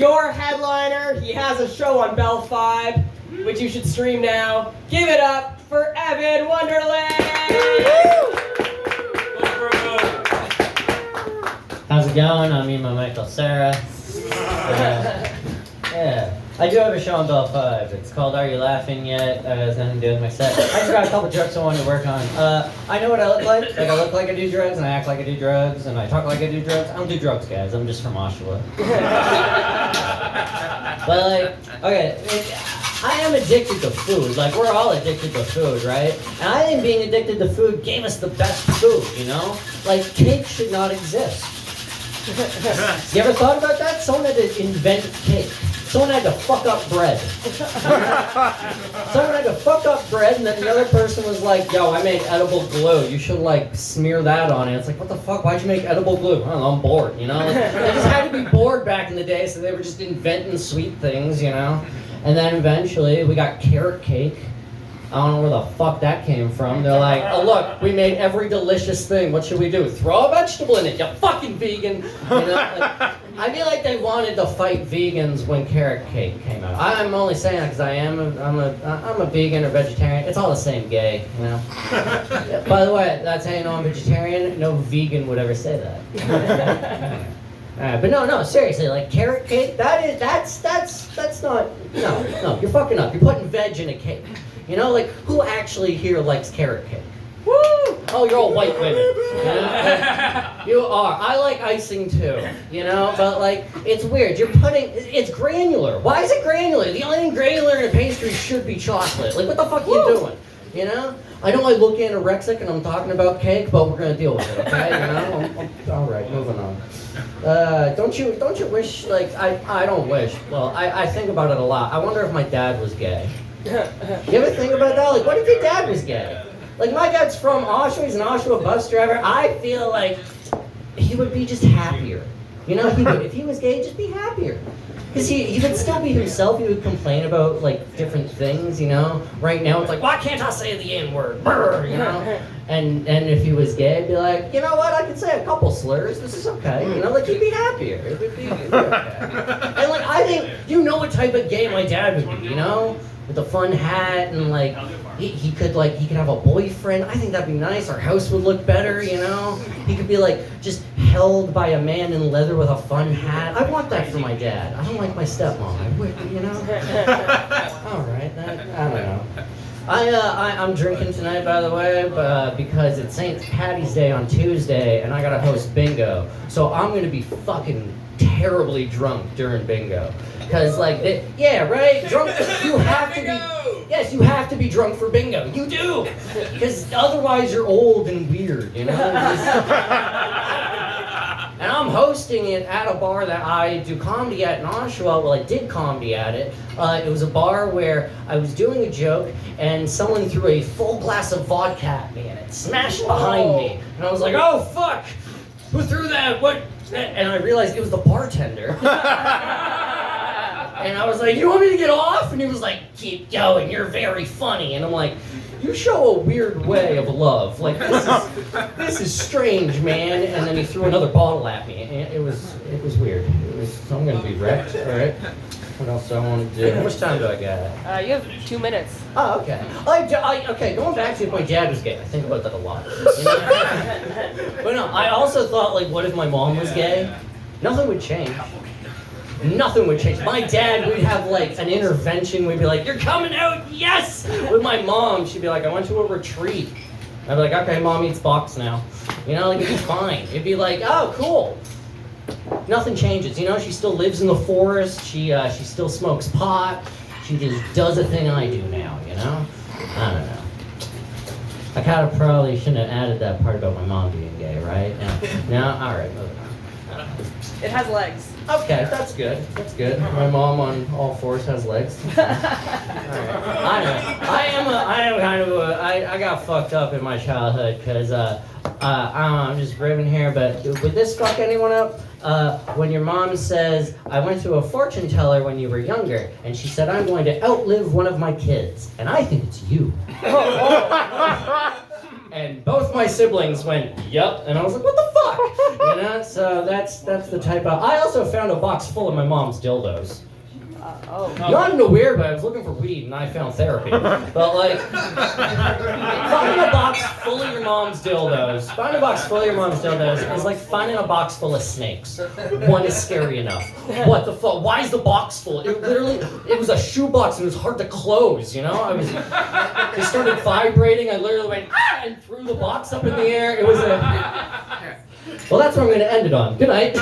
your headliner. He has a show on Bell 5, which you should stream now. Give it up for Evan Wonderland! How's it going? I'm Ema Michael Sarah. Yeah, I do have a show on Bell 5. It's called Are You Laughing Yet? It has nothing to do with my set. I just got a couple jokes I wanted to work on. I know what I look like. Like, I look like I do drugs, and I act like I do drugs, and I talk like I do drugs. I don't do drugs, guys. I'm just from Oshawa. But, like, okay, I am addicted to food. Like, we're all addicted to food, right? And I think being addicted to food gave us the best food, you know? Like, cake should not exist. You ever thought about that? Someone had to invent cake. Someone had to fuck up bread. Someone had to fuck up bread, and then the other person was like, yo, I made edible glue. You should, like, smear that on it. It's like, what the fuck? Why'd you make edible glue? I don't know, I'm bored, you know? Like, they just had to be bored back in the day, so they were just inventing sweet things, you know? And then eventually, we got carrot cake. I don't know where the fuck that came from. They're like, oh look, we made every delicious thing. What should we do? Throw a vegetable in it, you fucking vegan. You know, like, I feel like they wanted to fight vegans when carrot cake came out. I'm only saying that because I'm a vegan or vegetarian. It's all the same gay, you know. By the way, that's how you know I'm vegetarian. No vegan would ever say that. But no, seriously, like carrot cake, that's not, no, you're fucking up. You're putting veg in a cake. You know, like, who actually here likes carrot cake? Woo! Oh, you're all white women. You know? Like, you are. I like icing too, you know? But, like, it's weird. It's granular. Why is it granular? The only thing granular in a pastry should be chocolate. Like, what the fuck are you doing? You know? I know I look anorexic and I'm talking about cake, but we're gonna deal with it, okay? You know? All right, moving on. Don't you wish, like, I don't wish. Well, I think about it a lot. I wonder if my dad was gay. You ever think about that? Like, what if your dad was gay? Like, my dad's from Oshawa, he's an Oshawa bus driver. I feel like he would be just happier. You know, he would. If he was gay, just be happier. Because he would still be himself. He would complain about, like, different things, you know? Right now, it's like, why can't I say the N-word? Brr, you know? And if he was gay, I'd be like, you know what? I can say a couple slurs. This is okay. You know, like, he'd be happier. It would be okay. And, like, I think, you know what type of gay my dad would be, you know? With a fun hat and, like, he could have a boyfriend. I think that'd be nice. Our house would look better, you know? He could be, like, just held by a man in leather with a fun hat. I want that for my dad. I don't like my stepmom. I would, you know? All right, I don't know. I'm drinking tonight, by the way, because it's St. Patty's Day on Tuesday, and I gotta host bingo. So I'm gonna be fucking terribly drunk during bingo. Because, like, yeah, right? Drunk, you have to be, yes, you have to be drunk for bingo. You do! Because otherwise you're old and weird, you know? And I'm hosting it at a bar that I do comedy at in Oshawa. Well, I did comedy at it. It was a bar where I was doing a joke, and someone threw a full glass of vodka at me, and it smashed behind me. And I was like, oh, fuck! Who threw that? What? And I realized it was the bartender. And I was like, you want me to get off? And he was like, keep going, you're very funny. And I'm like, you show a weird way of love. Like, this is strange, man. And then he threw another bottle at me. And it was weird. I'm gonna be wrecked, all right? What else do I want to do? How much time do I got? You have 2 minutes. Oh, okay. Okay, going back to if my dad was gay, I think about that a lot. You know? But no, I also thought, like, what if my mom was gay? Nothing would change. Nothing would change. My dad, we'd have, like, an intervention. We'd be like, you're coming out, yes! With my mom, she'd be like, I went to a retreat. I'd be like, okay, mom eats box now. You know, like, it'd be fine. It'd be like, oh, cool. Nothing changes, you know, she still lives in the forest, she still smokes pot, she just does a thing I do now, you know? I don't know. I kind of probably shouldn't have added that part about my mom being gay, right? No? Alright, moving on. It has legs. Okay, that's good. That's good. My mom on all fours has legs. I got fucked up in my childhood because I'm just ribbing here, but would this fuck anyone up? When your mom says, I went to a fortune teller when you were younger, and she said, I'm going to outlive one of my kids, and I think it's you. And both my siblings went, "Yep," and I was like, "What the fuck?" You know. So that's the type of. I also found a box full of my mom's dildos. Not in a weird way. I was looking for weed and I found therapy. But like, finding a box full of your mom's dildos. Finding a box full of your mom's dildos is like finding a box full of snakes. One is scary enough. What the fuck? Why is the box full? It was a shoebox and it was hard to close. You know, it started vibrating. I literally went and threw the box up in the air. It was a. Well, that's what I'm going to end it on. Good night.